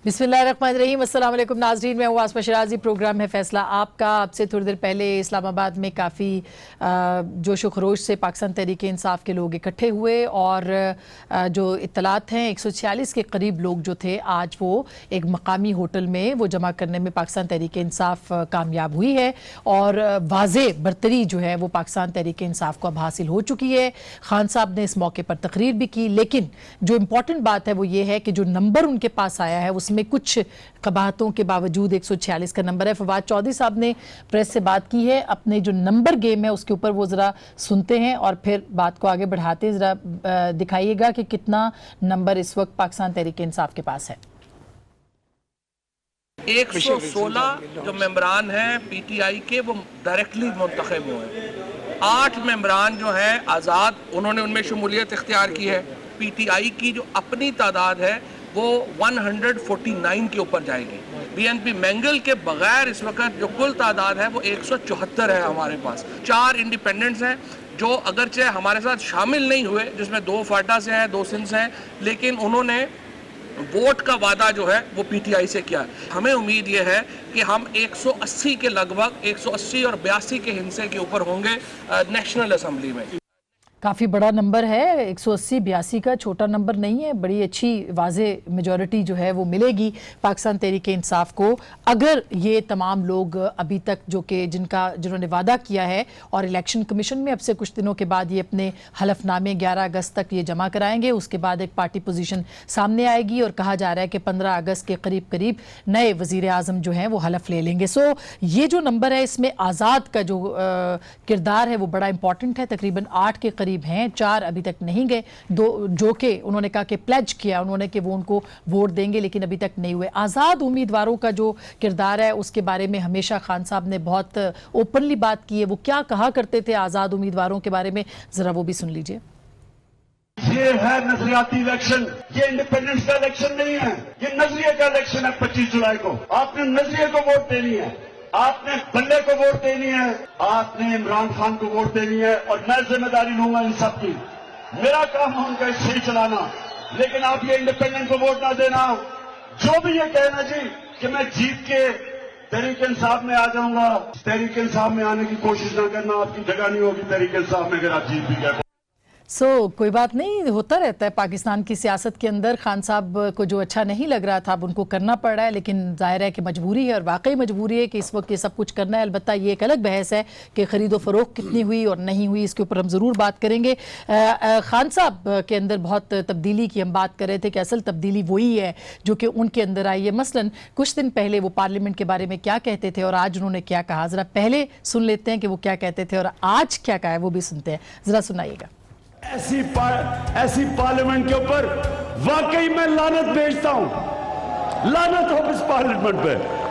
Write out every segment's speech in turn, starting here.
बिस्मिल्लाहिर्रहमानिर्रहीम। अस्सलाम वालेकुम नाज़रीन, मैं हूँ आसमा शिराजी। प्रोग्राम है फैसला आपका। आपसे थोड़ी देर पहले इस्लामाबाद में काफ़ी जोश व खरोश से पाकिस्तान तहरीक इंसाफ के लोग इकट्ठे हुए और जो इत्तलात हैं 146 के करीब लोग जो थे आज वो एक मकामी होटल में वो जमा करने में पाकिस्तान तहरीक इंसाफ कामयाब हुई है और वाज़े बरतरी जो है वो पाकिस्तान तहरीक इंसाफ को अब हासिल हो चुकी है। खान साहब ने इस मौके पर तकरीर भी की, लेकिन जो इम्पोर्टेंट बात है वो ये है कि जो नंबर उनके पास आया है उसमें कुछ कबाहतों के बावजूद 146 का नंबर है। फवाद चौधरी साहब ने प्रेस से बात की है, अपने जो नंबर गेम है उसके ऊपर वो ज़रा सुनते हैं और फिर बात को आगे बढ़ाते हैं। ज़रा दिखाइएगा कि कितना नंबर इस वक्त पाकिस्तान तहरीक इंसाफ के पास है। 116 जो मेंबरान हैं पीटीआई के वो डायरेक्टली मुंतखब हुए हैं। 8 मेंबरान जो हैं आज़ाद, उन्होंने उनमें शमूलियत इख्तियार की है। पीटीआई की जो अपनी तादाद है वो 149 के ऊपर जाएगी। बीएनपी मैंगल के बगैर इस वक्त जो कुल तादाद है वो 174 है हमारे पास। 4 इंडिपेंडेंट्स हैं जो अगरचे हमारे साथ शामिल नहीं हुए, जिसमें 2 फाटा से हैं, 2 सिंध से हैं, लेकिन उन्होंने वोट का वादा जो है वो पीटीआई से किया है। हमें उम्मीद ये है कि हम 180 के लगभग 180 और 82 के हिस्से के ऊपर होंगे नेशनल असेंबली में। काफ़ी बड़ा नंबर है, 180-82 का छोटा नंबर नहीं है। बड़ी अच्छी वाज़े मेजॉरिटी जो है वो मिलेगी पाकिस्तान तहरीक इंसाफ को अगर ये तमाम लोग अभी तक जो कि जिन्होंने वादा किया है और इलेक्शन कमीशन में अब से कुछ दिनों के बाद ये अपने हलफनामे 11 अगस्त तक ये जमा कराएंगे। उसके बाद एक पार्टी पोजीशन सामने आएगी और कहा जा रहा है कि 15 अगस्त के करीब करीब नए वज़ीर आज़म जो हैं वो हलफ ले लेंगे। सो ये जो नंबर है इसमें आज़ाद का जो किरदार है वो बड़ा इंपॉर्टेंट है। तकरीबन 8 के करीब हैं, 4 अभी तक नहीं गए, 2 जो कि उन्होंने कहा कि प्लेज किया उन्होंने कि वो उनको वोट देंगे, लेकिन अभी तक नहीं हुए। आज़ाद उम्मीदवारों का जो किरदार है उसके बारे में हमेशा खान साहब ने बहुत ओपनली बात की है। वो क्या कहा करते थे आज़ाद उम्मीदवारों के बारे में, जरा वो भी सुन लीजिए। ये है नजरियाती इलेक्शन, ये इंडिपेंडेंस का इलेक्शन नहीं है, ये नजरिए का इलेक्शन है। 25 जुलाई को आपने नजरिए को वोट देनी है, आपने बल्ले को वोट देनी है, आपने इमरान खान को वोट देनी है और मैं जिम्मेदारी लूंगा इन सब की। मेरा काम है उनका सही चलाना, लेकिन आप ये इंडिपेंडेंट को वोट ना देना। जो भी ये कहना जी कि मैं जीत के तहरीक इंसाफ में आ जाऊंगा, तहरीक इंसाफ में आने की कोशिश ना करना, आपकी जगह नहीं होगी तहरीक इंसाफ में अगर आप जीत भी गए। कोई बात नहीं, होता रहता है पाकिस्तान की सियासत के अंदर। खान साहब को जो अच्छा नहीं लग रहा था अब उनको करना पड़ रहा है, लेकिन जाहिर है कि मजबूरी है और वाकई मजबूरी है कि इस वक्त ये सब कुछ करना है। अलबत्ता ये एक अलग बहस है कि ख़रीदो फ़रोख्त कितनी हुई और नहीं हुई, इसके ऊपर हम ज़रूर बात करेंगे। खान साहब के अंदर बहुत तब्दीली की हम बात कर रहे थे कि असल तब्दीली वही है जो कि उनके अंदर आई है। मसलन कुछ दिन पहले वो पार्लियामेंट के बारे में क्या कहते थे और आज उन्होंने क्या कहा। ज़रा पहले सुन लेते हैं कि वो क्या कहते थे और आज क्या कहा है, वो भी सुनते हैं। ज़रा सुनाइएगा। ऐसी पार्लियामेंट के ऊपर वाकई मैं लानत भेजता हूं, लानत हो इस पार्लियामेंट पे।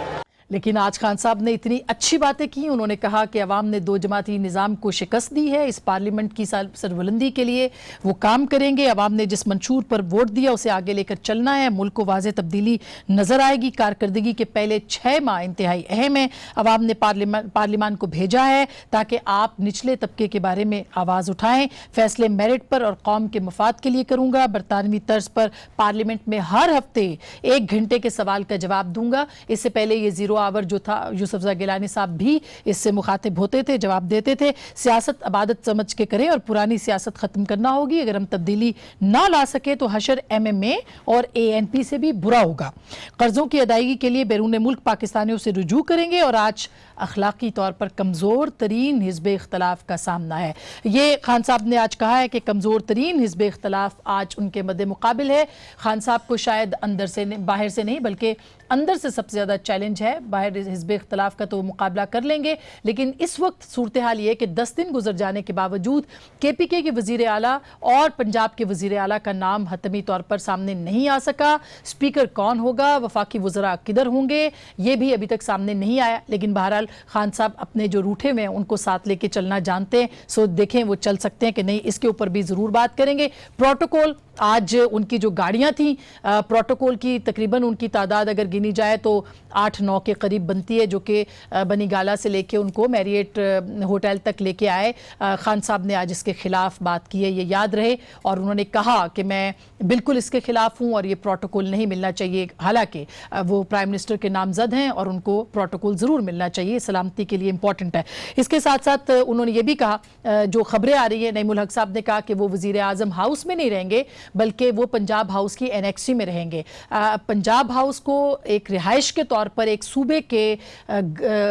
लेकिन आज खान साहब ने इतनी अच्छी बातें की। उन्होंने कहा कि अवाम ने 2 जमाती निज़ाम को शिकस्त दी है, इस पार्लियामेंट की सरबुलंदी के लिए वो काम करेंगे। अवाम ने जिस मंशूर पर वोट दिया उसे आगे लेकर चलना है। मुल्क को वाज़े तब्दीली नज़र आएगी। कारकर्दगी के पहले 6 माह इंतहाई अहम है। अवाम ने पार्लियामान को भेजा है ताकि आप निचले तबके के बारे में आवाज़ उठाएं। फैसले मेरिट पर और कौम के मफाद के लिए करूँगा। बरतानवी तर्ज पर पार्लियामेंट में हर हफ्ते 1 घंटे के सवाल का जवाब दूंगा। इससे पहले ये 0 आवर जो था यूसुफ गिलानी साहब भी इससे मुखातिब होते थे, जवाब देते थे। सियासत अबादत समझ के करें और पुरानी सियासत खत्म करना होगी। अगर हम तब्दीली ना ला सके तो हशर MMA और ANP से भी बुरा होगा। कर्जों की अदायगी के लिए बैरून मुल्क पाकिस्तानियों से रुजू करेंगे और आज अखलाकी तौर पर कमज़ोर तरीन हिज़्ब इख्तलाफ का सामना है। ये खान साहब ने आज कहा है कि कमज़ोर तरीन हिज़्ब इख्तलाफ आज उनके मद्दे मुकाबिल है। खान साहब को शायद अंदर से बाहर से नहीं बल्कि अंदर से सबसे ज़्यादा चैलेंज है। बाहर हिज़्ब इख्तलाफ का तो मुकाबला कर लेंगे, लेकिन इस वक्त सूरत हाल ये है कि 10 दिन गुजर जाने के बावजूद KPK के वज़ीर आला और पंजाब के वज़ीर आला का नाम हतमी तौर पर सामने नहीं आ सका। स्पीकर कौन होगा, वफाकी वज़रा किधर होंगे, ये भी अभी तक सामने नहीं आया। लेकिन बहरहाल खान साहब अपने जो रूठे में उनको साथ लेके चलना जानते हैं। सो देखें वो चल सकते हैं कि नहीं, इसके ऊपर भी ज़रूर बात करेंगे। प्रोटोकॉल आज उनकी जो गाड़ियां थी प्रोटोकॉल की तकरीबन उनकी तादाद अगर गिनी जाए तो 8-9 के करीब बनती है, जो कि बनीगाला से लेके उनको मैरियट होटल तक लेके आए। खान साहब ने आज इसके खिलाफ बात की है, ये याद रहे, और उन्होंने कहा कि मैं बिल्कुल इसके खिलाफ हूं और ये प्रोटोकॉल नहीं मिलना चाहिए। हालांकि वो प्राइम मिनिस्टर के नामजद हैं और उनको प्रोटोकॉल ज़रूर मिलना चाहिए, सलामती के लिए इंपॉर्टेंट है। इसके साथ साथ उन्होंने ये भी कहा, जो खबरें आ रही है, नईमुल हक साहब ने कहा कि वो वज़ीर आज़म हाउस में नहीं रहेंगे बल्कि वो पंजाब हाउस की एनेक्सी में रहेंगे। पंजाब हाउस को एक रिहाइश के तौर पर एक सूबे के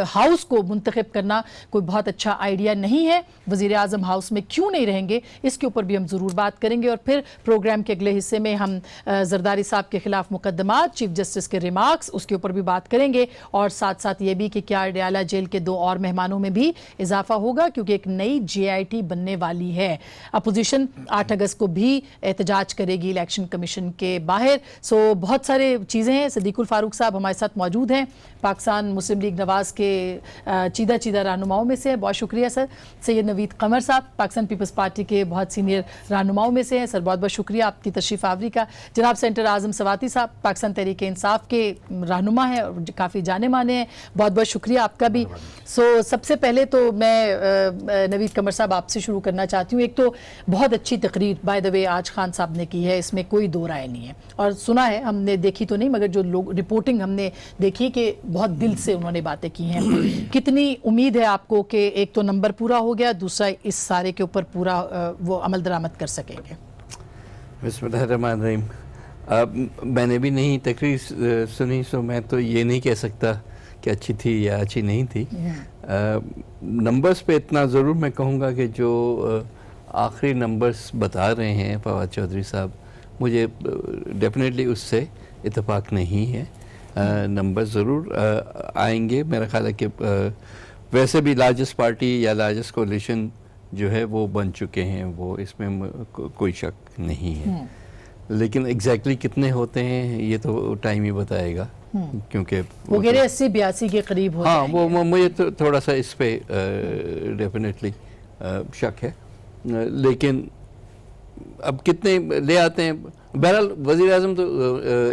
हाउस को मुंतखब करना कोई बहुत अच्छा आइडिया नहीं है। वज़ीर आज़म हाउस में क्यों नहीं रहेंगे, इसके ऊपर भी हम ज़रूर बात करेंगे। और फिर प्रोग्राम के अगले हिस्से में हम जरदारी साहब के खिलाफ मुकदमात, चीफ जस्टिस के रिमार्क्स, उसके ऊपर भी बात करेंगे, और साथ साथ ये भी कि क्या अडयाला जेल के 2 और मेहमानों में भी इजाफा होगा, क्योंकि एक नई JIT बनने वाली है। अपोजिशन 8 अगस्त को भी एहतजाज करेगी इलेक्शन कमीशन के बाहर। सो बहुत सारे चीज़ें हैं। सदीकुल फारूक साहब हमारे साथ मौजूद हैं, पाकिस्तान मुस्लिम लीग नवाज़ के चीदा रहनुमाओं में से हैं, बहुत शुक्रिया सर। सैयद नवीद कमर साहब पाकिस्तान पीपल्स पार्टी के बहुत सीनियर रहनुमाओं में से हैं सर, बहुत बहुत शुक्रिया आपकी तशरीफ़ आवरी का। जनाब सेंटर आज़म सवाती साहब पाकिस्तान तहरीक इंसाफ के रहनुमा हैं और काफ़ी जाने माने हैं, बहुत बहुत शुक्रिया आपका भी। सो सबसे पहले तो मैं नवीद कमर साहब आपसे शुरू करना चाहती हूँ। एक तो बहुत अच्छी तकरीर बाय द वे आज खान साहब ने की है, इसमें कोई दो राय नहीं है, और सुना है, हमने देखी तो नहीं मगर जो लोग रिपोर्टिंग हमने देखी कि बहुत दिल से उन्होंने बातें की हैं। कितनी उम्मीद है आपको कि एक तो नंबर पूरा हो गया, दूसरा इस सारे के ऊपर पूरा वो अमल दरामद कर सकेंगे? बिस्मिल्लाहिर्रहमानिर्रहीम। मैंने भी नहीं तकरीर सुनी, सो मैं तो ये नहीं कह सकता कि अच्छी थी या अच्छी नहीं थी। नंबर्स पे इतना ज़रूर मैं कहूँगा कि जो आखिरी नंबर्स बता रहे हैं फवाद चौधरी साहब, मुझे डेफिनेटली उससे इत्तेफाक नहीं है। नंबर ज़रूर आएंगे। मेरा ख्याल है कि वैसे भी लार्जेस्ट पार्टी या लार्जेस्ट कोalition जो है वो बन चुके हैं, वो इसमें कोई शक नहीं है। लेकिन एग्जैक्टली कितने होते हैं ये तो टाइम ही बताएगा, क्योंकि वो कह रहे 80-82 के करीब हो हाँ, वो मुझे तो थोड़ा सा इस पे डेफिनेटली शक है। लेकिन अब कितने ले आते हैं, बहरहाल वज़ीर आज़म तो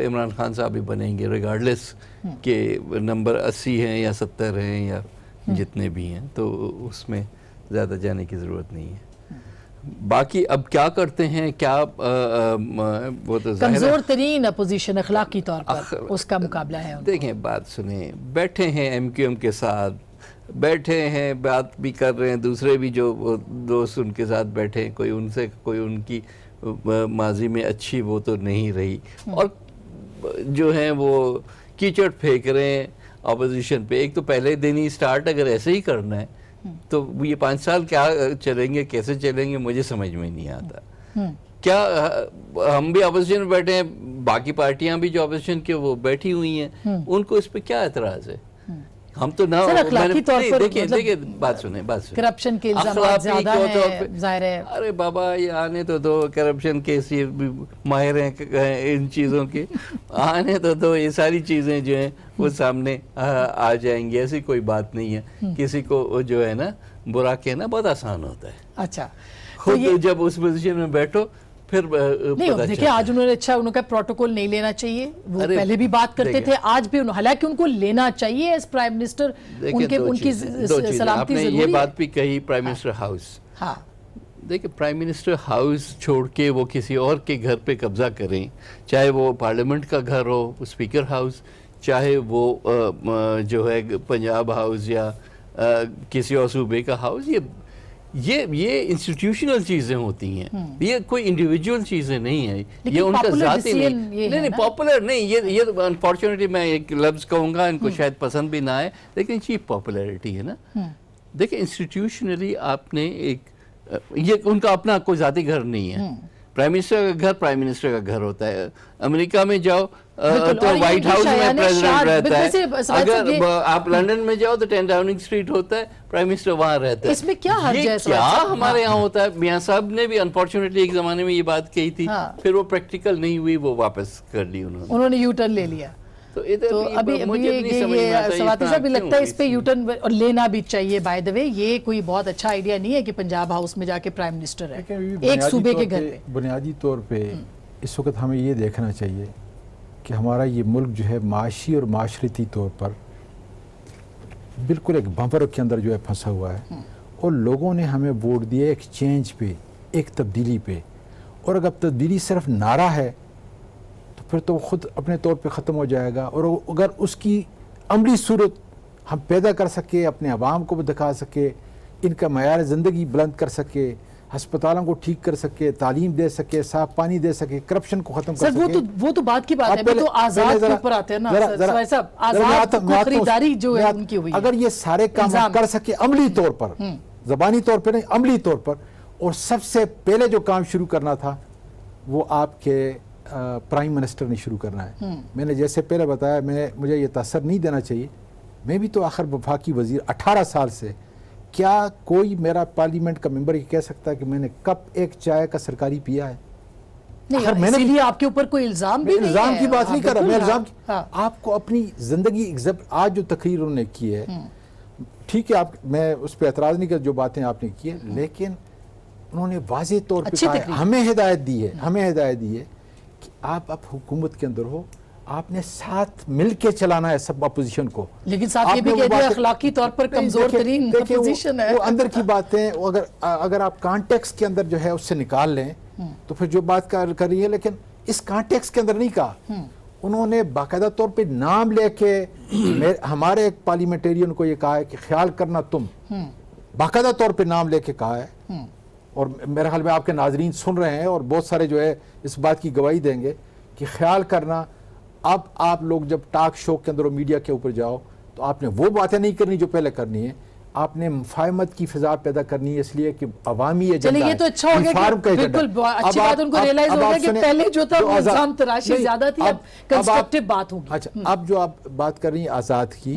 इमरान खान साहब ही बनेंगे रिगार्डलेस के नंबर 80 हैं या 70 हैं या जितने भी हैं, तो उसमें ज़्यादा जाने की ज़रूरत नहीं है। बाकी अब क्या करते हैं, क्या वो तो कमज़ोर तरीन अपोजिशन अखलाकी तौर पर उसका मुकाबला है। देखें, बात सुने, बैठे हैं MQM के साथ, बैठे हैं, बात भी कर रहे हैं, दूसरे भी जो दोस्त उनके साथ बैठे हैं, कोई उनसे कोई उनकी माजी में अच्छी वो तो नहीं रही, और जो हैं वो कीचड़ फेंक रहे हैं अपोजिशन पे। एक तो पहले दिन ही स्टार्ट अगर ऐसे ही करना है तो ये 5 साल क्या चलेंगे, कैसे चलेंगे, मुझे समझ में नहीं आता। क्या हम भी अपोजिशन में बैठे हैं, बाकी पार्टियां भी जो अपोजिशन के वो बैठी हुई हैं, उनको इस पे क्या एतराज़ है? हम तो ना देखिए बात सुने करप्शन के इल्जाम ज़्यादा हैं, ज़ाहिर है। अरे बाबा, ये आने तो दो, करप्शन केस ये माहिर हैं इन चीज़ों के, आने तो दो, ये सारी चीज़ें जो हैं वो सामने आ जाएंगी। ऐसी कोई बात नहीं है। किसी को जो है ना बुरा कहना बहुत आसान होता है। अच्छा, खुद जब उस पोजीशन में बैठो फिर नहीं, देखिए आज उन्होंने उन्होंने कहा प्रोटोकॉल नहीं लेना चाहिए, वो पहले भी बात करते थे, आज भी हालांकि उनको लेना चाहिए एज प्राइम मिनिस्टर, उनकी सलामती जरूरी है। ये बात भी कही प्राइम मिनिस्टर हाउस। हाँ, देखिए, प्राइम मिनिस्टर हाउस छोड़ के वो किसी और के घर पे कब्जा करें, चाहे वो पार्लियामेंट का घर हो, स्पीकर हाउस, चाहे वो जो है पंजाब हाउस या किसी और सूबे का हाउस, ये इंस्टीट्यूशनल चीज़ें होती हैं, ये कोई इंडिविजुअल चीज़ें नहीं है, ये उनका ज़ाती नहीं पॉपुलर नहीं, ये अनफॉर्चुनेटली मैं एक लफ्ज़ कहूँगा, इनको शायद पसंद भी ना आए, लेकिन चीप पॉपुलैरिटी है ना। देखिए, इंस्टीट्यूशनली आपने ये उनका अपना कोई ज़ाती घर नहीं है। प्राइम मिनिस्टर का घर प्राइम मिनिस्टर का घर होता है। अमेरिका में जाओ तो व्हाइट हाउस में प्रेसिडेंट रहता है, अगर आप लंदन में जाओ तो 10 डाउनिंग स्ट्रीट होता है, प्राइम मिनिस्टर वहाँ रहता है। इसमें क्या हर्ज है? क्या हमारे यहाँ होता है? मियाँ साहब ने भी अनफॉर्चुनेटली एक ज़माने में ये बात कही थी, फिर वो प्रैक्टिकल नहीं हुई, वो वापस कर ली उन्होंने यू टर्न ले लिया। तो अभी ये सवाती साहब लगता है इस पे यूटर्न और लेना भी चाहिए। बाय द वे, ये कोई बहुत अच्छा आइडिया नहीं है कि पंजाब हाउस में जाके प्राइम मिनिस्टर है एक सूबे के घर पे। बुनियादी तौर पे اس وقت ہمیں یہ دیکھنا چاہیے کہ ہمارا یہ ملک جو ہے معاشی اور معاشرتی طور پر بالکل ایک بمپر کے اندر جو ہے پھنسا ہوا ہے، اور لوگوں نے ہمیں ووٹ دیا ایک چینج پہ، ایک تبدیلی پہ، اور اگر تبدیلی صرف نعرہ ہے تو پھر تو وہ خود اپنے طور پہ ختم ہو جائے گا، اور اگر اس کی عملی صورت ہم پیدا کر سکے، اپنے عوام کو بھی دکھا سکے، ان کا معیار زندگی بلند کر سکے، ہسپتالوں کو ٹھیک کر سکے، تعلیم دے سکے، صاف پانی دے سکے، کرپشن کو ختم کر سر سکے۔ وہ تو بات کی بات ہے، میں تو آزاد کے اوپر آتے ہیں نا سر صاحب، آزاد کو خریداری جو ہے ان کی ہوئی ہے، اگر یہ سارے کام کر سکے عملی طور پر، زبانی طور پہ نہیں، عملی طور پر، اور سب سے پہلے جو کام شروع کرنا تھا وہ آپ کے پرائم منسٹر نے شروع کرنا ہے۔ میں نے جیسے پہلے بتایا، مجھے یہ تاثر نہیں دینا چاہیے، میں بھی تو آخر وفاقی وزیر 18 سال سے، کیا کوئی میرا پارلیمنٹ کا ممبر یہ کہہ سکتا ہے کہ میں نے کپ ایک چائے کا سرکاری پیا ہے؟ نہیں، اسی لیے آپ کے اوپر کوئی الزام بھی نہیں ہے، الزام کی بات نہیں کر رہا میں، الزام ہاں۔ آپ کو اپنی زندگی آج جو تقریر انہوں نے کی ہے، ٹھیک ہے، میں اس پہ اعتراض نہیں کر جو باتیں آپ نے کی ہیں، لیکن انہوں نے واضح طور پہ کہا ہے، ہمیں ہدایت دی ہے کہ آپ اب حکومت کے اندر ہو، آپ نے ساتھ مل کے چلانا ہے سب اپوزیشن کو، لیکن ساتھ یہ بھی کہہ دیا اخلاقی طور پر کمزور ترین اپوزیشن ہے۔ وہ اندر کی باتیں اگر آپ کانٹیکس کے اندر جو ہے اس سے نکال لیں تو پھر جو بات کر رہی ہے، لیکن اس کانٹیکس کے اندر نہیں کہا، انہوں نے باقاعدہ طور پہ نام لے کے ہمارے ایک پارلیمنٹیرین کو یہ کہا ہے کہ خیال کرنا تم، باقاعدہ طور پہ نام لے کے کہا ہے، اور میرے خیال میں آپ کے ناظرین سن رہے ہیں اور بہت سارے جو ہے اس بات کی گواہی دیں گے کہ خیال کرنا، اب آپ لوگ جب ٹاک شو کے اندر اور میڈیا کے اوپر جاؤ تو آپ نے وہ باتیں نہیں کرنی جو پہلے کرنی ہے، آپ نے مفاہمت کی فضا پیدا کرنی ہے، اس لیے کہ عوامی ایجنڈا ہے، چلیے یہ تو اچھا ہو گیا کہ بالکل اچھی بات ان کو ریلائز ہو گیا کہ پہلے جو تھا وہ الزام تراشی زیادہ تھی، اب کنسٹرکٹیو بات ہوگی۔ اچھا، اب جو آپ بات کر رہی ہیں آزاد کی،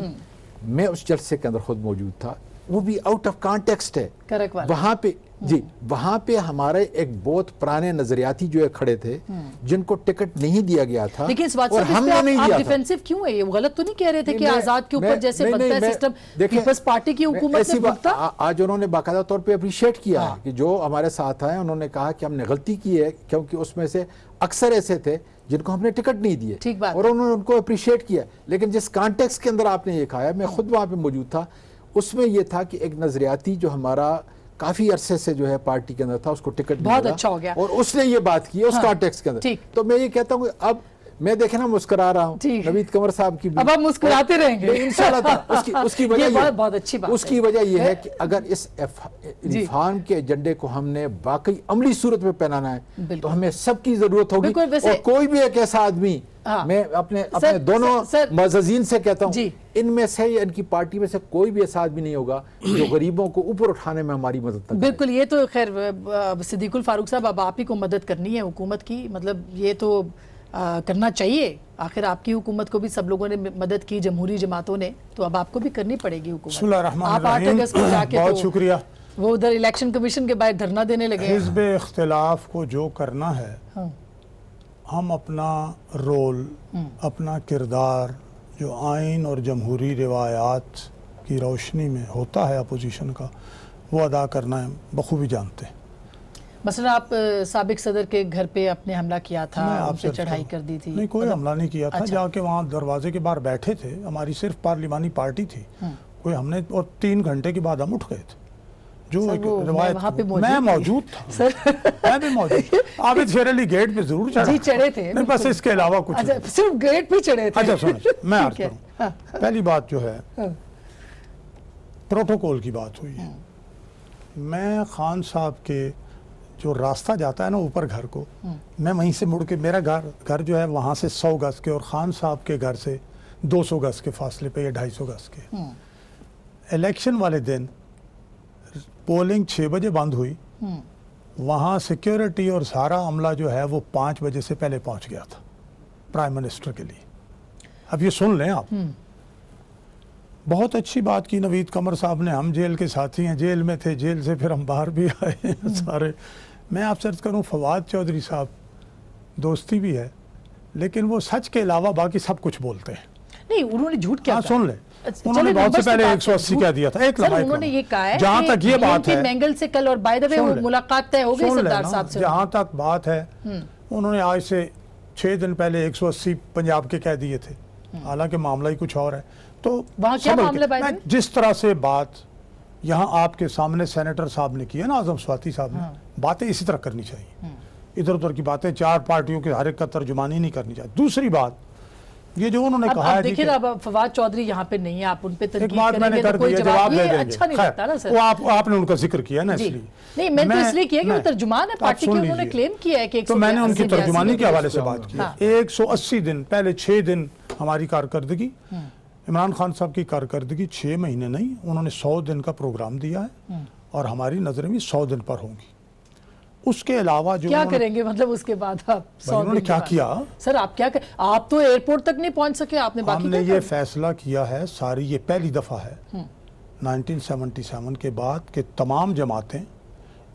میں اس جلسے کے اندر خود موجود تھا، وہ بھی آؤٹ آف کانٹیکسٹ ہے، وہاں پہ وہاں پہ ہمارے ایک بہت پرانے نظریاتی جو ہے کھڑے تھے جن کو ٹکٹ نہیں دیا گیا تھا، لیکن اس بات سے آپ ڈیفینسو کیوں ہے؟ یہ غلط تو نہیں کہہ رہے تھے کہ آزاد کے اوپر جیسے بنتا ہے سسٹم، پیپلز پارٹی کی حکومت نے بھگتا؟ آج انہوں نے باقاعدہ طور پہ اپریشیٹ کیا ہے کہ جو ہمارے ساتھ آئے، انہوں نے کہا کہ ہم نے غلطی کی ہے کیونکہ اس میں سے اکثر ایسے تھے جن کو ہم نے ٹکٹ نہیں دیے، اور انہوں نے ان کو اپریشیٹ کیا، لیکن جس کانٹیکس کے اندر آپ نے یہ کہا ہے، میں خود وہاں پہ موجود تھا، اس میں یہ تھا کہ ایک نظریاتی جو ہمارا کافی عرصے سے جو ہے پارٹی کے اندر تھا، اس کو ٹکٹ بہت اچھا ہو گیا، اور اس نے یہ بات کی اس کانٹیکس کے اندر۔ تو میں یہ کہتا ہوں کہ اب میں دیکھیں نا مسکرا رہا ہوں نوید قمر صاحب کی، اب آپ مسکراتے رہیں گے انشاءاللہ۔ اس کی وجہ بہت اچھی بات، اس کی وجہ یہ ہے کہ اگر اس ریفارم کے ایجنڈے کو ہم نے واقعی عملی صورت میں پہنانا ہے تو ہمیں سب کی ضرورت ہوگی، اور کوئی بھی ایک ایسا آدمی، میں اپنے دونوں معززین سے کہتا ہوں، ان میں سے ان کی پارٹی میں سے کوئی بھی ایسا آدمی نہیں ہوگا جو غریبوں کو اوپر اٹھانے میں ہماری مدد کرے۔ بالکل، یہ تو خیر صدیق الفاروق صاحب، اب آپ ہی کو مدد کرنی ہے حکومت کی، مطلب یہ تو کرنا چاہیے، آخر آپ کی حکومت کو بھی سب لوگوں نے مدد کی، جمہوری جماعتوں نے، تو اب آپ کو بھی کرنی پڑے گی حکومت۔ بسم اللہ الرحمن الرحیم، آپ 8 اگست کو جا کے بہت شکریہ۔ وہ ادھر الیکشن کمیشن کے باہر دھرنا دینے لگے۔ حزب اختلاف کو جو کرنا ہے، ہم اپنا رول، اپنا کردار جو آئین اور جمہوری روایات کی روشنی میں ہوتا ہے اپوزیشن کا، وہ ادا کرنا ہے، بخوبی جانتے ہیں۔ مثلا آپ سابق صدر کے گھر پہ اپنے حملہ کیا تھا، ان سے چڑھائی کر دی تھی؟ نہیں، کوئی حملہ نہیں کیا تھا، جا کے وہاں دروازے کے باہر بیٹھے تھے، ہماری صرف پارلیمانی پارٹی تھی، کوئی ہم نے، اور 3 گھنٹے کے بعد ہم اٹھ گئے تھے، جو ایک روایت، میں موجود تھا، میں بھی موجود، عابد شیر علی گیٹ پہ ضرور چڑھا، جی چڑھے تھے، نہیں بس اس کے علاوہ کچھ نہیں، صرف گیٹ پہ چڑھے تھے۔ اچھا سنیں، میں عرض کروں، پہلی بات جو ہے پروٹوکول کی بات ہوئی ہے، میں خان صاحب کے جو راستہ جاتا ہے نا اوپر گھر کو، میں وہیں سے مڑ کے، میرا گھر جو ہے وہاں سے 100 گز کے، اور خان صاحب کے گھر سے 200 گز کے فاصلے پہ یا 250 گز کے۔ الیکشن والے دن پولنگ 6 بجے بند ہوئی، وہاں سیکیورٹی اور سارا عملہ جو ہے وہ 5 بجے سے پہلے پہنچ گیا تھا پرائم منسٹر کے لیے۔ اب یہ سن لیں آپ، بہت اچھی بات کی نوید قمر صاحب نے، ہم جیل کے ساتھی ہیں، جیل میں تھے، جیل سے پھر ہم باہر بھی آئے ہیں سارے۔ میں آپ سے عرض کروں، فواد چودھری صاحب دوستی بھی ہے، لیکن وہ سچ کے علاوہ باقی سب کچھ بولتے ہیں۔ نہیں، انہوں نے جھوٹ کیا سن لیں، انہوں نے بہت سے پہلے 180 کہہ دیا تھا، ایک لمحہ انہوں نے یہ کہا ہے جہاں تک یہ بات ہے، مینگل سے کل، اور بائی دا وے وہ ملاقات طے ہو گئی سردار صاحب سے، جہاں تک بات ہے انہوں نے آج سے 6 دن پہلے 180 پنجاب کے کہہ دیے تھے، حالانکہ معاملہ ہی کچھ اور ہے. تو وہاں کیا معاملہ میں جس طرح سے بات یہاں آپ کے سامنے سینیٹر صاحب نے کی ہے نا، اعظم سواتی صاحب نے، باتیں اسی طرح کرنی چاہیے. ادھر ادھر کی باتیں 4 پارٹیوں کے ہر ایک کا ترجمانی نہیں کرنی چاہیے. دوسری بات یہ جو انہوں نے کہا ہے، دیکھیں اب فواد چودھری یہاں پہ نہیں ہے، آپ ان پہ ایک تنقید بات میں نے کریں گے کر تو کوئی دیا، جواب جواب دے یہ دیں اچھا نہیں لگتا نا سر. وہ آپ نے ان کا ذکر کیا نا، اس لیے نہیں، میں تو اس لیے کیا کہ وہ ترجمان ہے پارٹی کے، انہوں نے کلیم کیا ہے کہ تو میں نے ان کی 182 ترجمانی کے حوالے سے بات کی. 180 دن پہلے 6 دن ہماری کارکردگی، عمران خان صاحب کی کارکردگی 6 مہینے نہیں، انہوں نے 100 دن کا پروگرام دیا ہے اور ہماری نظریں بھی 100 دن پر ہوں گی. اس کے علاوہ جو کیا کریں گے مطلب اس کے بعد آپ 100 انہوں نے کیا کیا؟ سر آپ کیا آپ تو ایئرپورٹ تک نہیں پہنچ سکے، آپ نے باقی ہم نے یہ فیصلہ کیا ہے، ساری یہ پہلی دفعہ ہے 1977 کے بعد کہ تمام جماعتیں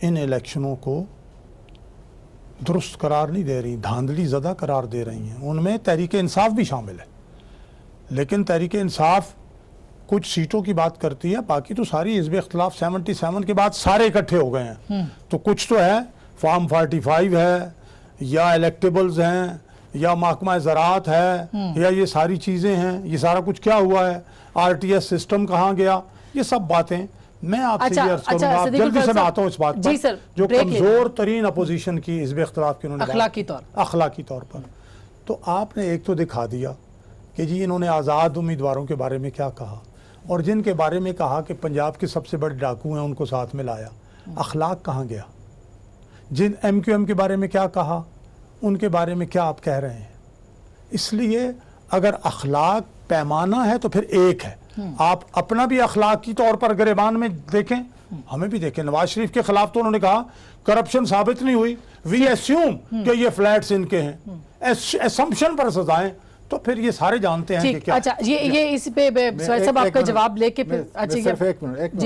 ان الیکشنوں کو درست قرار نہیں دے رہی، دھاندلی زدہ قرار دے رہی ہیں. ان میں تحریک انصاف بھی شامل ہے، لیکن تحریک انصاف کچھ سیٹوں کی بات کرتی ہے، باقی تو ساری حزب اختلاف 77 کے بعد سارے اکٹھے ہو گئے ہیں. تو کچھ تو ہے، فارم 45 ہے یا الیکٹیبلز ہیں یا محکمہ زراعت ہے یا یہ ساری چیزیں ہیں. یہ سارا کچھ کیا ہوا ہے، RTS سسٹم کہاں گیا، یہ سب باتیں. میں آپ سے یہ عرض کروں گا، جلدی سے میں آتا ہوں اس بات پر، جو کمزور ترین اپوزیشن کی حزب اختلاف کی انہوں نے اخلاقی طور پر، تو آپ نے ایک تو دکھا دیا کہ جی انہوں نے آزاد امیدواروں کے بارے میں کیا کہا، اور جن کے بارے میں کہا کہ پنجاب کے سب سے بڑے ڈاکو ہیں ان کو ساتھ میں لایا. اخلاق کہاں گیا؟ جن MQM کے بارے میں کیا کہا، ان کے بارے میں کیا آپ کہہ رہے ہیں؟ اس لیے اگر اخلاق پیمانہ ہے تو پھر ایک ہے. آپ اپنا بھی اخلاق کی طور پر گریبان میں دیکھیں، ہمیں بھی دیکھیں. نواز شریف کے خلاف تو انہوں نے کہا کرپشن ثابت نہیں ہوئی، وی ایسیوم کہ یہ فلیٹس ان کے ہیں، اسمپشن پر سزائیں. تو پھر یہ سارے جانتے ہیں کہ کیا. اچھا یہ اس پہ سوائد صاحب آپ کا جواب لے کے پھر صرف ایک منٹ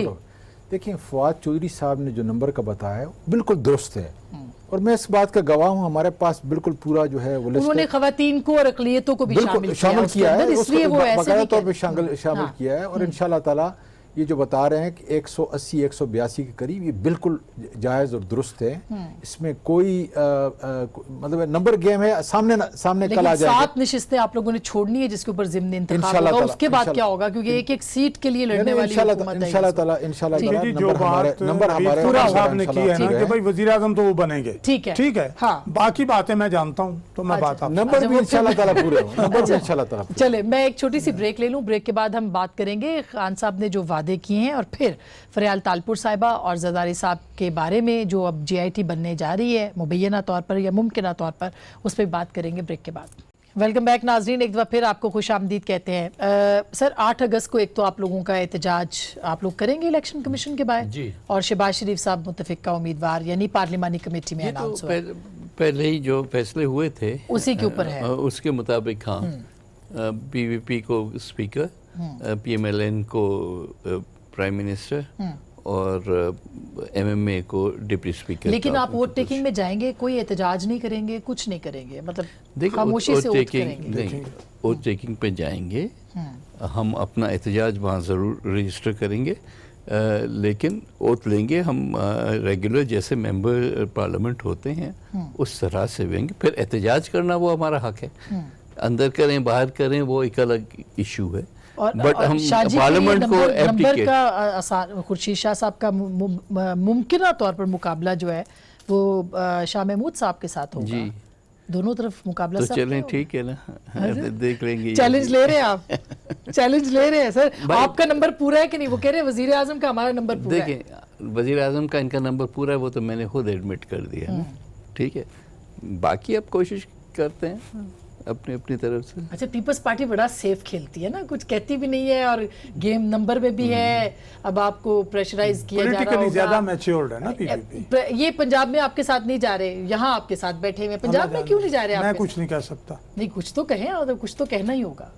دیکھیں، فواد چودھری صاحب نے جو نمبر کا بتایا ہے بالکل درست ہے، اور میں اس بات کا گواہ ہوں. ہمارے پاس بالکل پورا جو ہے وہ لسٹ، انہوں نے خواتین کو اور اقلیتوں کو بھی شامل کیا ہے، اس لیے وہ باقاعدہ طور پہ شامل کیا ہے. اور انشاءاللہ تعالی یہ جو بتا رہے ہیں کہ 180 182 کے قریب، یہ بالکل جائز اور درست ہے. اس میں کوئی مطلب نمبر گیم ہے، سامنے کل آ جائے گا. 7 نشستیں آپ لوگوں نے چھوڑنی ہے جس کے اوپر ضمن انتخاب ہوگا، اس کے بعد کیا ہوگا؟ کیونکہ ایک سیٹ کے لیے لڑنے والی حکومت ہے. انشاءاللہ تعالی جو بات پورا صاحب نے کی ہے نا کہ بھائی وزیر اعظم تو وہ بنیں گے، ٹھیک ہے، باقی باتیں میں جانتا ہوں تو میں بات آپ نمبر بھی انشاءاللہ تعالی پورے ہوں، نمبر بھی انشاءاللہ تعالی. چلے میں ایک چھوٹی سی بریک لے لوں، بریک کے بعد ہم بات کریں گے خان صاحب نے جو وعدے کیے ہیں، اور پھر فریال تالپور صاحبہ اور زرداری صاحب کے بارے میں جو اب GIT بننے جا رہی ہے مبینہ طور پر یا ممکنہ طور پر، اس پہ بات کریں گے بریک کے بعد. ویلکم بیک ناظرین، ایک دفعہ پھر آپ کو خوش آمدید کہتے ہیں. سر 8 اگست کو ایک تو آپ لوگوں کا احتجاج آپ لوگ کریں گے الیکشن کمیشن کے باہر، جی، اور شہباز شریف صاحب متفقہ امیدوار یعنی پارلیمانی کمیٹی میں اناؤنس ہوا، پہلے ہی جو فیصلے ہوئے تھے اسی کے اوپر ہے، اس کے مطابق. ہاں، PVP کو اسپیکر، PMLN کو پرائم منسٹر اور MMA کو ڈپٹی اسپیکر. لیکن آپ ووٹ ٹیکنگ میں جائیں گے، کوئی احتجاج نہیں کریں گے، کچھ نہیں کریں گے، مطلب خاموشی سے ووٹ کریں گے؟ نہیں، ووٹ ٹیکنگ پہ جائیں گے، ہم اپنا احتجاج وہاں ضرور رجسٹر کریں گے، لیکن ووٹ لیں گے ہم ریگولر جیسے ممبر پارلیمنٹ ہوتے ہیں اس طرح سے لیں گے. پھر احتجاج کرنا وہ ہمارا حق ہے، اندر کریں باہر کریں وہ ایک الگ ایشو ہے. بٹ ہم پارلیمنٹ کو نمبر کا خورشید شاہ صاحب کا ممکنہ طور پر مقابلہ جو ہے وہ شاہ محمود صاحب کے ساتھ ہوگا. جی، دونوں طرف مقابلہ. تو چلیں ٹھیک ہے نا، دیکھ لیں گے. چیلنج لے رہے ہیں آپ؟ چیلنج لے رہے ہیں سر؟ آپ کا نمبر پورا ہے کہ نہیں؟ وہ کہہ رہے ہیں وزیر اعظم کا ہمارا نمبر پورا ہے. دیکھیں، وزیر اعظم کا ان کا نمبر پورا ہے، وہ تو میں نے خود ایڈمٹ کر دیا. ٹھیک ہے، باقی اب کوشش کرتے ہیں اپنی طرف سے. اچھا، پیپلز پارٹی بڑا سیف کھیلتی ہے نا، کچھ کہتی بھی نہیں ہے اور گیم نمبر میں بھی ہے. اب آپ کو پریشرائز کیا جا رہا ہوگا. زیادہ میچیورڈ ہے نا PPP. یہ پنجاب میں آپ کے ساتھ نہیں جا رہے، یہاں آپ کے ساتھ بیٹھے ہوئے. پنجاب میں کیوں نہیں جا رہے آپ؟ میں کچھ نہیں کہہ سکتا. نہیں، کچھ تو کہیں، اور کچھ تو کہنا ہی ہوگا.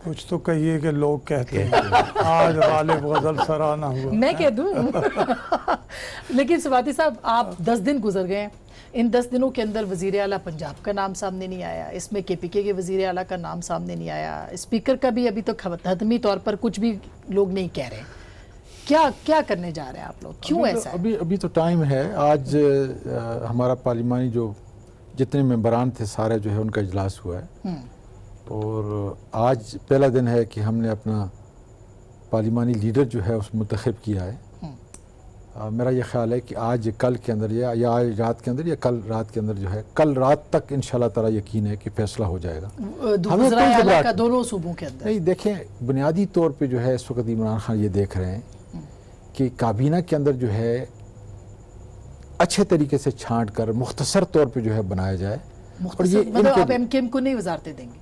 کچھ تو کہیے کہ لوگ کہتے ہیں آج غالب غزل سرانہ ہوا. میں کہہ دوں. لیکن سواتی صاحب، آپ 10 دن گزر گئے، ان 10 دنوں کے اندر وزیر اعلیٰ پنجاب کا نام سامنے نہیں آیا، اس میں KPK کے وزیر اعلیٰ کا نام سامنے نہیں آیا، اسپیکر کا بھی ابھی تک حتمی طور پر کچھ بھی لوگ نہیں کہہ رہے. کیا کرنے جا رہے ہیں آپ لوگ؟ کیوں ایسا ہے؟ ابھی تو ٹائم ہے. آج ہمارا پارلیمانی جو जितने मेंबरान थे सारे जो है उनका इजलास हुआ है और आज पहला दिन है कि हमने अपना पार्लिमानी लीडर जो है उस मुंतखब किया है। मेरा ये ख्याल है कि आज कल के अंदर या आज रात के अंदर या कल रात के अंदर जो है, कल रात तक इंशाल्लाह ताला यकीन है कि फैसला हो जाएगा। हमें कोई घबराहट का दोनों सूबों के अंदर नहीं। देखें, बुनियादी तौर पे जो है इस वक्त इमरान खान ये देख रहे हैं कि काबीना के अंदर जो है अच्छे तरीके से छांट कर मुख्तसर तौर पे जो है बनाया जाए। और ये मतलब आप एमकेएम को नहीं वजारतें देंगे?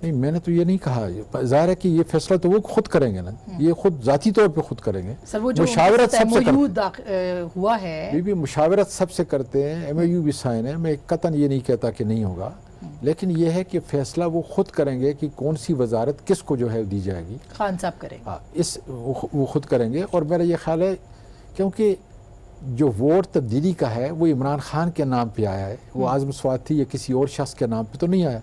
नहीं, मैंने तो ये नहीं कहा। जाहिर है कि ये फैसला तो वो खुद करेंगे ना, ये खुद जाती तौर पे खुद करेंगे। सर वो जो मुशावरत सबसे करते हुआ है, भी मुशावरत सबसे करते हैं, MOU भी साइन है। मैं कतन ये नहीं कहता कि नहीं होगा, लेकिन ये है कि फैसला वो खुद करेंगे कि कौन सी वजारत किसको जो है दी जाएगी। खान साहब करेंगे। हाँ, वो खुद करेंगे। और मेरा ये ख्याल है क्योंकि जो वोट तब्दीली का है वो इमरान खान के नाम पे आया है, वो आज़म स्वाति या किसी और शख्स के नाम पे तो नहीं आया।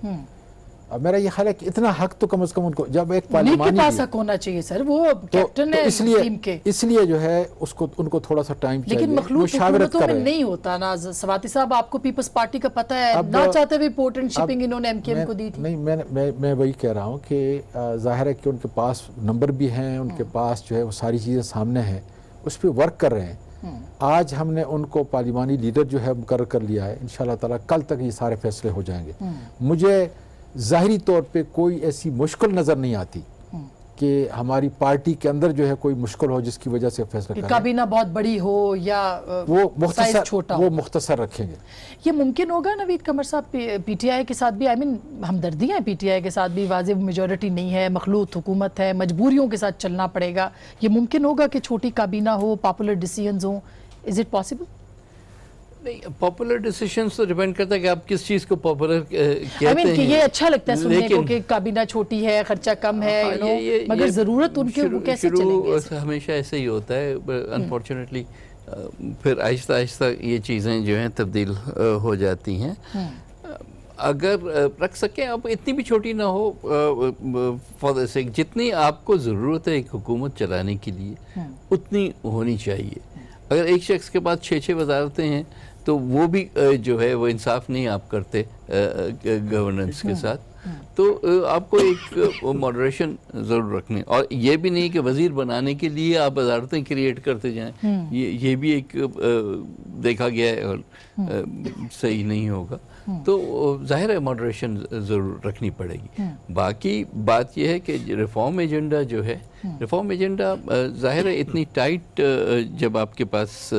अब मेरा ये ख्याल है कि इतना हक तो कम से कम उनको, जब एक पार्लिमानी पास हक होना चाहिए सर, वो कैप्टन है टीम के, इसलिए जो है उसको उनको थोड़ा सा टाइम चाहिए। लेकिन मखलूत हुकूमतों में नहीं होता ना सवाती साहब, आपको पीपल्स पार्टी का पता है, ना चाहते हुए पोर्ट एंड शिपिंग इन्होंने एमकेएम को दी थी। नहीं, मैं वही कह रहा हूँ कि जाहिर है कि उनके पास नंबर भी हैं, उनके पास जो है वो सारी चीज़ें सामने हैं, उस पर वर्क कर रहे हैं। आज हमने उनको पार्लिमानी लीडर जो है मुकर्रर कर लिया है। इंशाल्लाह ताला कल तक ये सारे फैसले हो जाएंगे। मुझे ज़ाहिरी तौर पे कोई ऐसी मुश्किल नज़र नहीं आती कि हमारी पार्टी के अंदर जो है कोई मुश्किल हो जिसकी वजह से फैसला करें। काबीना बहुत बड़ी हो या वो साइज छोटा, वो मुख्तसर रखेंगे। ये मुमकिन होगा नवीद कमर साहब? पीटीआई के साथ भी हमदर्दी है, पीटीआई के साथ भी वाजिब मेजॉरिटी नहीं है, मखलूत हुकूमत है, मजबूरियों के साथ चलना पड़ेगा। ये मुमकिन होगा कि छोटी काबीना हो, पॉपुलर डिसीजंस हो? Is it possible? नहीं, पॉपुलर डिसीजंस तो डिपेंड करता है कि आप किस चीज़ को पॉपुलर कहते हैं। कि ये अच्छा लगता है सुनने को कि काबीना छोटी है, खर्चा कम है, मगर ज़रूरत उनके वो कैसे चलेंगे? हमेशा ऐसे ही होता है अनफॉर्चुनेटली। फिर आहिस्ता आहिस्ता ये चीज़ें जो हैं तब्दील हो जाती हैं। अगर रख सकें, अब इतनी भी छोटी ना हो फॉर द सेक, जितनी आपको ज़रूरत है एक हुकूमत चलाने के लिए उतनी होनी चाहिए। अगर एक शख्स के पास 6 वजारतें हैं तो वो भी जो है वो इंसाफ नहीं आप करते गवर्नेंस के साथ। तो आपको एक मॉडरेशन ज़रूर रखनी, और ये भी नहीं कि वज़ीर बनाने के लिए आप वजारतें क्रिएट करते जाएं। ये भी एक देखा गया है और सही नहीं होगा। तो ज़ाहिर है मॉडरेशन ज़रूर रखनी पड़ेगी। बाकी बात यह है कि रिफॉर्म एजेंडा जो है, रिफॉर्म एजेंडा ज़ाहिर है इतनी टाइट जब आपके पास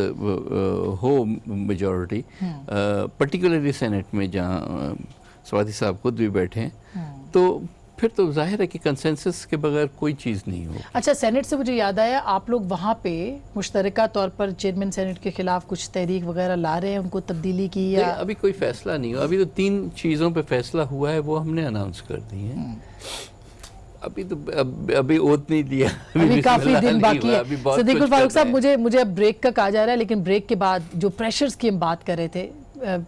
हो मेजॉरिटी, पर्टिकुलरली सेनेट में जहाँ स्वाति साहब खुद भी बैठे हैं, तो फिर तो जाहिर है कि कंसेंसस के बगैर कोई चीज़ नहीं हो। अच्छा, सेनेट से मुझे याद आया, आप लोग वहाँ पे मुश्तरका तौर पर चेयरमैन सेनेट के खिलाफ कुछ तहरीक वगैरह ला रहे हैं, उनको तब्दीली की या? अभी कोई फैसला नहीं हुआ। अभी तो 3 चीज़ों पे फैसला हुआ है, वो हमने अनाउंस कर दी है। अभी तो अभी ओत नहीं दिया, अभी काफ़ी दिन बाकी है। सिद्दीकुल फारूक साहब, मुझे अब ब्रेक का कहा जा रहा है, लेकिन ब्रेक के बाद जो प्रेशर्स की हम बात कर रहे थे,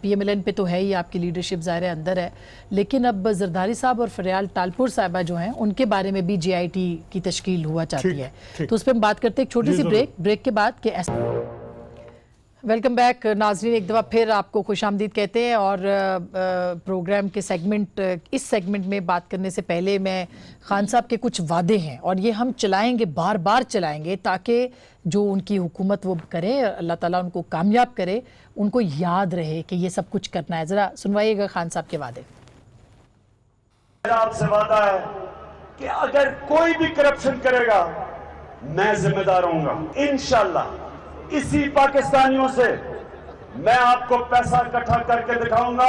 PMLN पे तो है ही, आपकी लीडरशिप ज़ाहिर है अंदर है, लेकिन अब जरदारी साहब और फरियाल टालपुर साहिबा जो हैं उनके बारे में भी JIT की तश्कील हुआ चाहती है, तो उस पर हम बात करते हैं। एक छोटी सी ब्रेक के बाद के वेलकम बैक नाजरीन, एक दफ़ा फिर आपको खुशामदीद कहते हैं। और प्रोग्राम के इस सेगमेंट में बात करने से पहले मैं खान साहब के कुछ वादे हैं और ये हम चलाएंगे, बार बार चलाएंगे, ताकि जो उनकी हुकूमत वो करे, अल्लाह ताला उनको कामयाब करे, उनको याद रहे कि ये सब कुछ करना है। ज़रा सुनवाइएगा खान साहब के वादे। मेरा आपसे वादा है कि अगर कोई भी करप्शन करेगा मैं जिम्मेदार होऊंगा। इंशाल्लाह इसी पाकिस्तानियों से मैं आपको पैसा इकट्ठा करके दिखाऊंगा।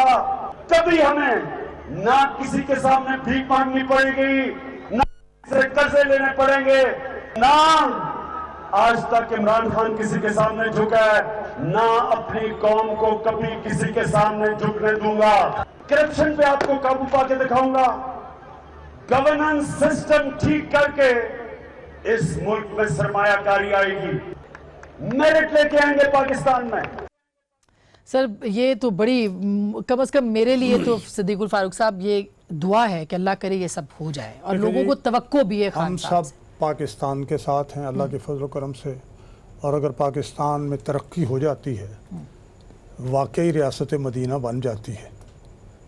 कभी हमें ना किसी के सामने भीख मांगनी पड़ेगी, ना से कर्जे लेने पड़ेंगे, ना आज तक इमरान खान किसी के सामने झुका है, ना अपनी कौम को कभी किसी के सामने झुकने दूंगा। करप्शन पे आपको काबू पाके दिखाऊंगा। गवर्नेंस सिस्टम ठीक करके इस मुल्क में सरमायाकारी आएगी, मेरिट लेके आएंगे पाकिस्तान में। सर ये तो बड़ी, कम से कम मेरे लिए तो सिद्दीकुल फारूक साहब, ये दुआ है कि अल्लाह करे ये सब हो जाए, और लोगों को तवक्को भी है। हम सब पाकिस्तान के साथ हैं अल्लाह के फजल करम से, और अगर पाकिस्तान में तरक्की हो जाती है, वाकई रियासत मदीना बन जाती है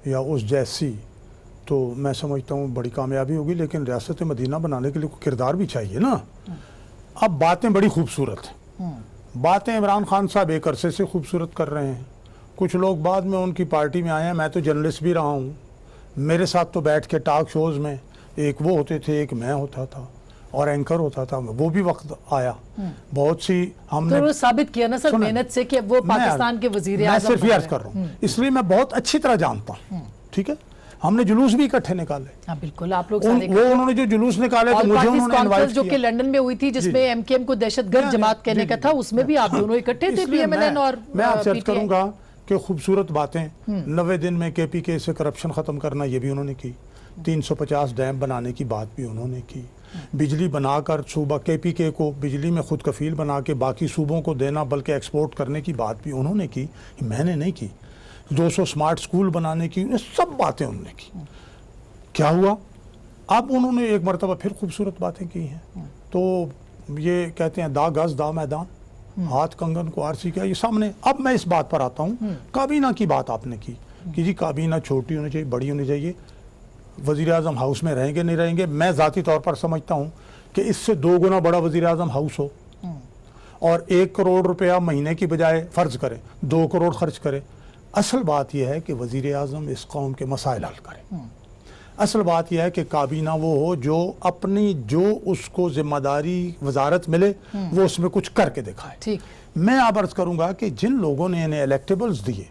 या उस जैसी, तो मैं समझता हूँ बड़ी कामयाबी होगी। लेकिन रियासत मदीना बनाने के लिए कोई किरदार भी चाहिए ना। अब बातें बड़ी खूबसूरत हैं, बातें इमरान खान साहब एक अरसे से खूबसूरत कर रहे हैं, कुछ लोग बाद में उनकी पार्टी में आए हैं। मैं तो जर्नलिस्ट भी रहा हूँ, मेरे साथ तो बैठ के टॉक शोज़ में एक वो होते थे, एक मैं होता था और एंकर होता था, वो भी वक्त आया। बहुत सी हमने तो वो साबित किया ना सर मेहनत से कि वो पाकिस्तान के वजीर मैं आज़म सिर्फ बन ये रहे अर्ज कर रहा हूँ, इसलिए मैं बहुत अच्छी तरह जानता हूँ। ठीक है, हमने जुलूस भी इकट्ठे निकाले। हाँ बिल्कुल, आप लोग वो उन्होंने जो जुलूस निकाले तो मुझे उन्होंने इनवाइट जो कि किया, लंदन में हुई थी, जिसमें एमकेएम को दहशतगर्द जमात कहने का था, उसमें भी आप दोनों इकट्ठे थे, इसलिए पीएमएलएन और मैं आपसे अर्ज पीटीआई। करूंगा कि खूबसूरत बातें 90 दिन में केपीके से करप्शन खत्म करना, ये भी उन्होंने की। 350 डैम बनाने की बात भी उन्होंने की। बिजली बनाकर सूबा केपीके को बिजली में खुद कफील बना के बाकी सूबों को देना, बल्कि एक्सपोर्ट करने की बात भी उन्होंने की, मैंने नहीं की। 200 स्मार्ट स्कूल बनाने की, ये सब बातें उन्होंने की। क्या हुआ, अब उन्होंने एक मरतबा फिर खूबसूरत बातें की हैं। तो ये कहते हैं दा गज दा मैदान, हाथ कंगन को आरसी किया, ये सामने। अब मैं इस बात पर आता हूँ, काबीना की बात आपने की कि जी काबीना छोटी होनी चाहिए, बड़ी होनी चाहिए, वज़ीर आज़म हाउस में रहेंगे नहीं रहेंगे। मैं ज़ाती तौर पर समझता हूँ कि इससे 2 गुना बड़ा वज़ीर आज़म हाउस हो और 1 करोड़ रुपया महीने की बजाय फ़र्ज़ करें 2 करोड़ खर्च करे। असल बात यह है कि वज़ीर आज़म इस कौम के मसाइल हल करें। असल बात यह है कि काबीना वो हो जो अपनी जो उसको जिम्मेदारी वजारत मिले वो उसमें कुछ करके दिखाए। ठीक, मैं आप अर्ज करूंगा कि जिन लोगों ने इन्हें इलेक्टेबल्स दिए,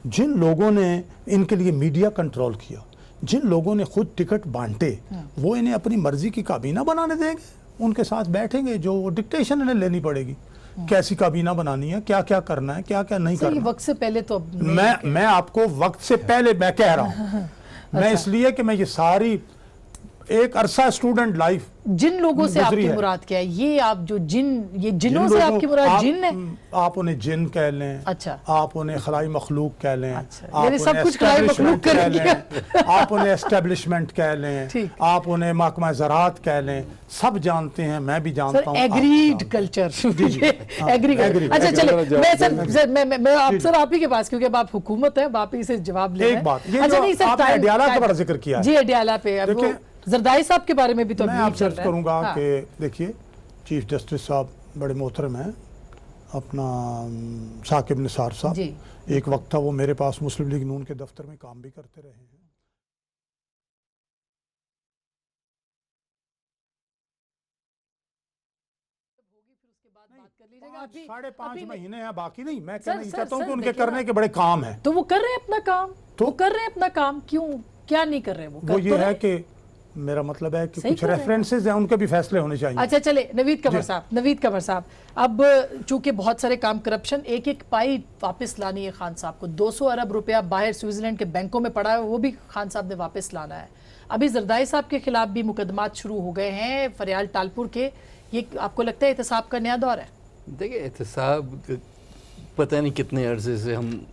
जिन लोगों ने इनके लिए मीडिया कंट्रोल किया, जिन लोगों ने खुद टिकट बांटे, वो इन्हें अपनी मर्जी की काबीना बनाने देंगे, उनके साथ बैठेंगे, जो डिक्टेशन इन्हें लेनी पड़ेगी, कैसी काबीना बनानी है, क्या क्या करना है, क्या क्या नहीं सर ये करना। वक्त से पहले तो अब नहीं मैं आपको वक्त से पहले मैं कह रहा हूँ मैं इसलिए कि मैं ये सारी एक अरसा स्टूडेंट लाइफ जिन लोगों से गुजरी आपकी है। मुराद क्या है? ये आप जो ये जिनों जिन से लोगों- आपकी मुराद आप- जिन है? आप उन्हें जिन कह लें, अच्छा। आप उन्हें खलाई मखलूक कह लें, अच्छा, आप यानी सब उन्हें कुछ खलाई establishment मखलूक कर कह लें, आप उन्हें एस्टेब्लिशमेंट कह लें, ठीक। आप उन्हें महकमा ज़राअत कह लें, सब जानते हैं, मैं भी जानता सर हूँ, आप एग्रीड जानते कल्चर हाँ, एग्रीकल्चर। agree, अच्छा agree, चले, agree, मैं सर मैं आप जी, सर आप ही के पास, क्योंकि अब आप हुकूमत है, अब आप ही से जवाब ले रहे एक हैं। बात, ये अच्छा जो नहीं सर, आपने अडियाला का बड़ा जिक्र किया है। जी अडियाला पे, अब वो देखिए, जरदारी साहब के बारे में भी तो मैं अभी आपसे चल अर्ज रहा है। करूंगा हाँ। कि देखिए चीफ जस्टिस साहब बड़े मोहतरम हैं, अपना साकिब निसार साहब, जी। एक वक्त था वो मेरे पास मुस्लिम लीग नून के दफ्तर में काम भी करते रहे हैं। साढ़े पाँच महीने हैं बाकी, नहीं मैं कहना सर, चाहता हूँ सर, कि उनके देखिए करने के बड़े काम हैं। तो वो कर रहे हैं अपना काम, तो वो कर रहे हैं अपना काम, क्यों क्या नहीं कर रहे? वो वो कर ये तो है रहे। कि मेरा मतलब है कि सही कुछ कर रहे हैं। रेफरेंसेस हैं, उनके भी फैसले होने चाहिए। अच्छा चले, नवीद कमर साहब, नवीद कमर साहब, अब चूंकि बहुत सारे काम करप्शन, एक एक पाई वापस लानी है खान साहब को। 200 अरब रुपया बाहर स्विट्जरलैंड के बैंकों में पड़ा है, वो भी खान साहब ने वापस लाना है। अभी जरदारी साहब के खिलाफ भी मुकदमात शुरू हो गए हैं फरियाल टालपुर के। ये आपको लगता है एहतसाब का नया दौर है? देखिए एहतसाब पता नहीं कितने अरसे से हम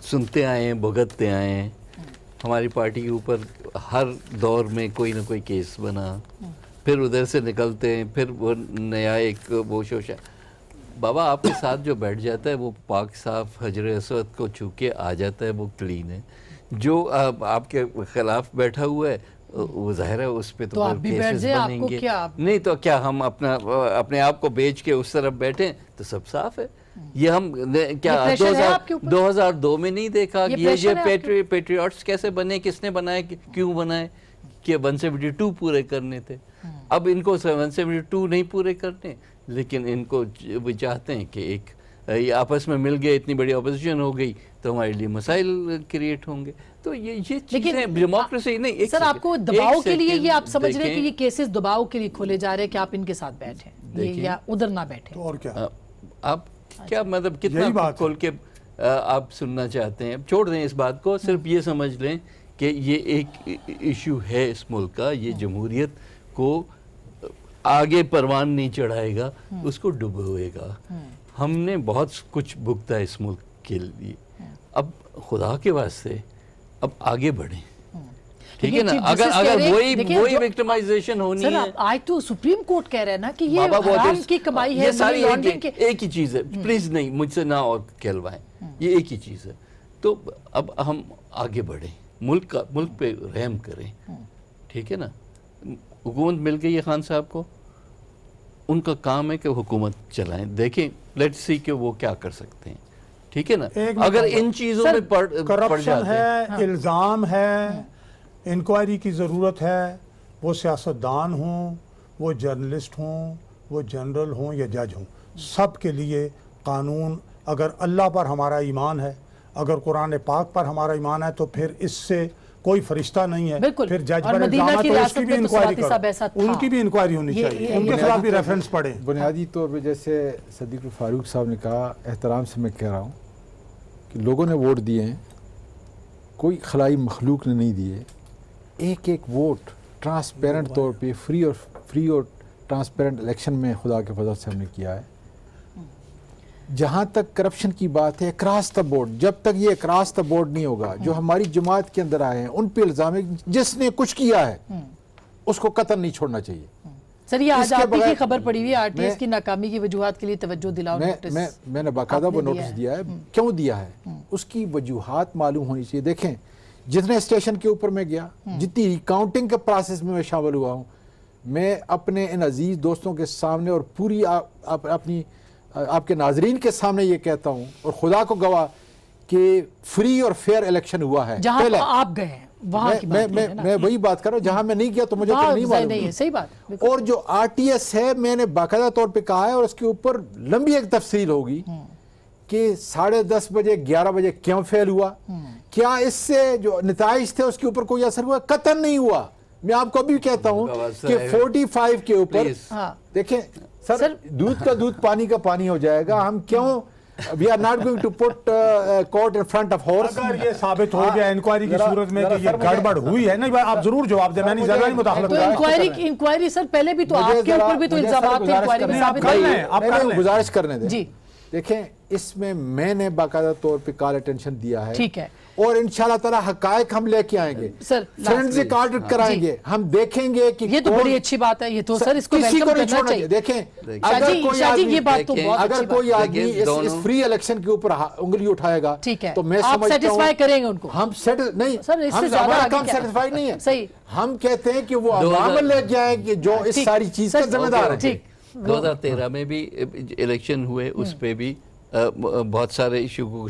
सुनते आए हैं, भुगतते आए हैं। हमारी पार्टी के ऊपर हर दौर में कोई ना कोई केस बना, फिर उधर से निकलते हैं, फिर वो नया एक वो शोशा। बाबा आपके साथ जो बैठ जाता है वो पाक साफ हजर असवद को छू के आ जाता है, वो क्लीन है। जो आपके खिलाफ बैठा हुआ है वो जाहिर है उस पे तो आप भी बैठ केसेस जाए, आपको बनेंगे। क्या? नहीं तो क्या हम अपने आप को बेच के उस तरफ बैठे तो सब साफ है। ये हम क्या ये pressure है आपके ऊपर? 2002 में नहीं देखा ये कि ये pressure है आपके? पेट्रियट्स कैसे बने, किसने बनाए, क्यों बनाए? कि 172 पूरे करने थे। अब इनको 172 नहीं पूरे करने, लेकिन इनको वो चाहते हैं कि एक ये आपस में मिल गए, इतनी बड़ी अपोजिशन हो गई तो हमारे लिए मसाइल क्रिएट होंगे। तो ये चीजें डेमोक्रेसी नहीं। एक सर सेकंड, आपको एक दबाव के लिए सेकंड ये आप समझ रहे हैं कि देखें। ये केसेस दबाव के लिए खोले जा रहे हैं कि आप इनके साथ बैठें ये देखें। या उधर ना बैठें? तो और क्या, आप क्या मतलब कितना यही बात खोल के आप सुनना चाहते हैं? छोड़ दें इस बात को, सिर्फ ये समझ लें कि ये एक इशू है इस मुल्क का, ये जमहूरियत को आगे परवान नहीं चढ़ाएगा, उसको डुबोएगा। हमने बहुत कुछ भुगता है इस मुल्क के लिए, अब खुदा के वास्ते अब आगे बढ़ें, ठीक है ना? चीफ अगर जस्टिस कह अगर रहे हैं, वही देखिए, वही जो- विक्टिमाइजेशन होनी सर है। आज तो सुप्रीम कोर्ट कह रहा है ना कि ये बाबा वो हराम जिस- की कमाई है, ये सारी मनी लॉन्ड्रिंग के। एक ही चीज है। प्लीज नहीं मुझसे ना और कहलवाएं। یہ ایک ہی چیز ہے. تو اب ہم آگے بڑھیں, ملک پہ رحم کریں, ٹھیک ہے نا. حکومت مل گئی ہے خان صاحب کو, ان کا کام ہے کہ حکومت چلائیں, دیکھیں لیٹ سی کہ وہ کیا کر سکتے ہیں, ٹھیک ہے نا. اگر ان چیزوں میں پڑ کرپشن جاتے ہیں, ہے, الزام ہے, انکوائری کی ضرورت ہے. وہ سیاستدان ہوں, وہ جرنلسٹ ہوں, وہ جنرل ہوں یا جج ہوں, سب کے لیے قانون, اگر اللہ پر ہمارا ایمان ہے, اگر قرآن پاک پر ہمارا ایمان ہے, تو پھر اس سے کوئی فرشتہ نہیں ہے. پھر جج پر الزام ہے تو اس کی بھی انکوائری کرو, ان کی بھی انکوائری ہونی چاہیے, ان کے خلاف بھی ریفرنس پڑھیں. بنیادی طور پہ جیسے صدیق الفاروق صاحب نے کہا, احترام سے میں کہہ رہا ہوں کہ لوگوں نے ووٹ دیے ہیں, کوئی خلائی مخلوق نے نہیں دیے. ایک ایک ووٹ ٹرانسپیرنٹ طور پہ فری اور ٹرانسپیرنٹ الیکشن میں خدا کے فضل سے ہم نے کیا ہے. جہاں تک کرپشن کی بات ہے, اکراس دا بورڈ, جب تک یہ اکراس دا بورڈ نہیں ہوگا, جو ہماری جماعت کے اندر آئے ہیں ان پہ الزام ہے, جس نے کچھ کیا ہے اس کو قطعا نہیں چھوڑنا چاہیے. سر یہ آج اس کے آپ کی بغیر خبر پڑی ہوئی آر ٹی ایس کی ناکامی کی وجوہات کے لیے توجہ دلاؤ نوٹس میں نے باقاعدہ وہ نوٹس دیا ہے. کیوں دیا ہے, اس کی وجوہات معلوم ہونی چاہیے. دیکھیں جتنے اسٹیشن کے اوپر میں گیا, جتنی ریکاؤنٹنگ کے پروسیس میں شامل ہوا ہوں, میں اپنے ان عزیز دوستوں کے سامنے اور پوری اپنی آپ کے ناظرین کے سامنے یہ کہتا ہوں, اور خدا کو گواہ, کہ فری اور فیئر الیکشن ہوا ہے. جہاں آپ گئے ہیں وہاں کی بات نہیں ہے نا. میں وہی بات کر رہا ہوں, جہاں میں نہیں گیا تو مجھے تو نہیں معلوم. صحیح بات. اور جو آر ٹی ایس ہے, میں نے باقاعدہ طور پہ کہا ہے, اور اس کے اوپر لمبی ایک تفصیل ہوگی کہ 10:30 بجے 11 بجے کیوں فیل ہوا, کیا اس سے جو نتائج تھے اس کے اوپر کوئی اثر ہوا, قطعاً نہیں ہوا. میں آپ کو ابھی کہتا ہوں کہ 45 کے اوپر دیکھیں سر, دودھ کا دودھ پانی کا پانی ہو جائے گا. ہم کیوں we are not going to put court in front of horse. اگر یہ ثابت ہو گیا انکوائری کی صورت میں کہ یہ گڑبڑ ہوئی ہے, نہیں آپ ضرور جواب دیں, میں نہیں زیادہ مداخلت تو انکوائری سر پہلے بھی تو آپ کے اوپر بھی تو الزامات تھے, انکوائری میں ثابت نہیں. گزارش کرنے دیں. جی دیکھیں اس میں نے باقاعدہ طور پہ کال اٹینشن دیا ہے, ٹھیک ہے, اور انشاءاللہ تعالی حقائق ہم لے کے آئیں گے, فورنزک آڈٹ کرائیں گے, ہم دیکھیں گے کہ یہ تو بڑی اچھی بات ہے. یہ تو سر اس کو ویلکم کرنا چاہیے. دیکھیں اگر کوئی آدمی اس فری الیکشن کے اوپر انگلی اٹھائے گا, ٹھیک ہے, تو میں آپ سیٹسفائی کریں گے ان کو. ہم نہیں, ہمارا کام سیٹسفائی نہیں ہے. صحیح, ہم کہتے ہیں کہ وہ عوام لے کے آئیں کہ جو اس ساری چیز کا ذمہ دار ہے. 2013 میں بھی الیکشن ہوئے, اس پہ بھی بہت سارے ایشو کو